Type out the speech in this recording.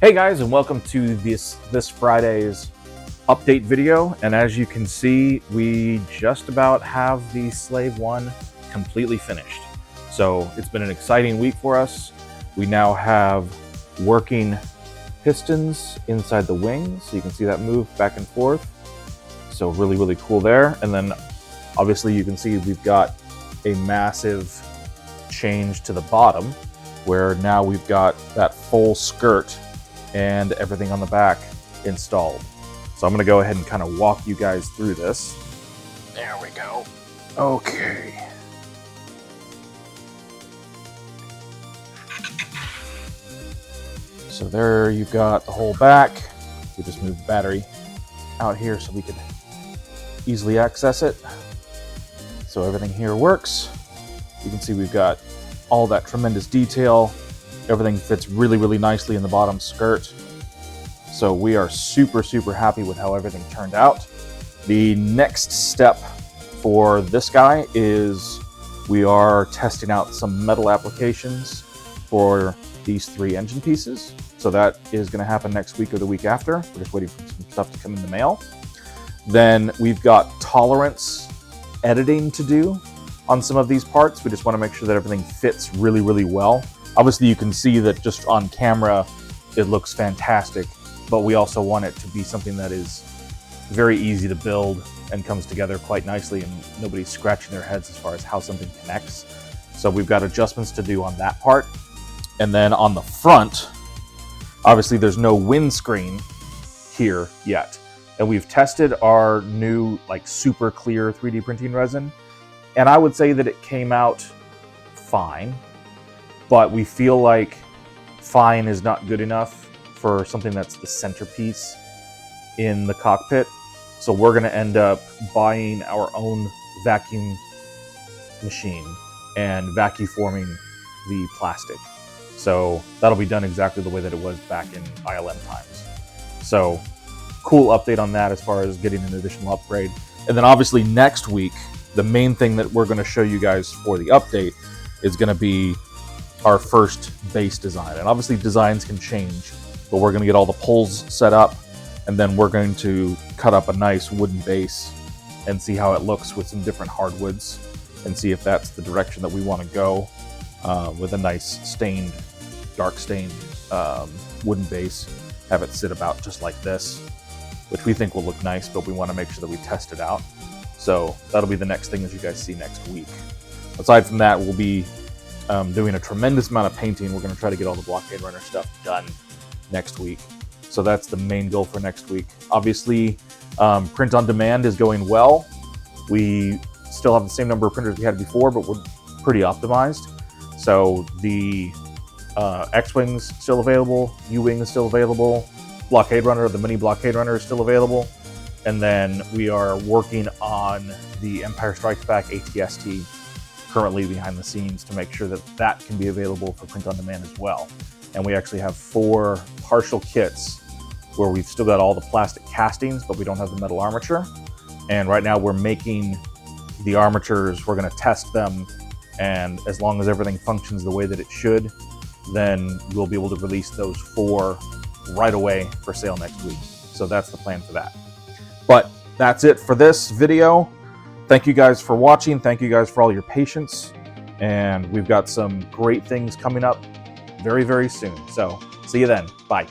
Hey guys, and welcome to this Friday's update video. And as you can see, we just about have the Slave 1 completely finished. So it's been an exciting week for us. We now have working pistons inside the wings, so you can see that move back and forth. So really cool there. And then obviously you can see we've got a massive change to the bottom, where now we've got that full skirt and everything on the back installed. So I'm going to go ahead and kind of walk you guys through this. There we go. Okay. So there you've got the whole back. We just moved the battery out here so we could easily access it. So everything here works. You can see we've got all that tremendous detail. Everything fits really nicely in the bottom skirt. So we are super happy with how everything turned out. The next step for this guy is we are testing out some metal applications for these 3 engine pieces. So that is going to happen next week or the week after. We're just waiting for some stuff to come in the mail. Then we've got tolerance editing to do on some of these parts. We just want to make sure that everything fits really well. Obviously you can see that just on camera it looks fantastic, but we also want it to be something that is very easy to build and comes together quite nicely, and nobody's scratching their heads as far as how something connects. So we've got adjustments to do on that part. And then on the front, obviously there's no windscreen here yet. And we've tested our new super clear 3D printing resin, and I would say that it came out fine. But we feel like fine is not good enough for something that's the centerpiece in the cockpit. So we're going to end up buying our own vacuum machine and vacuum forming the plastic. So that'll be done exactly the way that it was back in ILM times. So cool update on that as far as getting an additional upgrade. And then obviously next week, the main thing that we're going to show you guys for the update is going to be our first base design. And obviously designs can change, but we're going to get all the poles set up, and then we're going to cut up a nice wooden base and see how it looks with some different hardwoods, and see if that's the direction that we want to go, with a nice stained, dark stained wooden base. Have it sit about just like this, which we think will look nice, but we want to make sure that we test it out. So that'll be the next thing that you guys see next week. Aside from that, we'll be doing a tremendous amount of painting. We're going to try to get all the blockade runner stuff done next week. So that's the main goal for next week. Obviously, print on demand is going well. We still have the same number of printers we had before, but we're pretty optimized. So the X-Wing's still available, U-Wing is still available, blockade runner, the mini blockade runner is still available. And then we are working on the Empire Strikes Back ATST currently behind the scenes to make sure that that can be available for print on demand as well. And we actually have 4 partial kits where we've still got all the plastic castings, but we don't have the metal armature. And right now we're making the armatures. We're going to test them, and as long as everything functions the way that it should, then we'll be able to release those 4 right away for sale next week. So that's the plan for that. But that's it for this video. Thank you guys for watching. Thank you guys for all your patience. And we've got some great things coming up very soon. So see you then. Bye.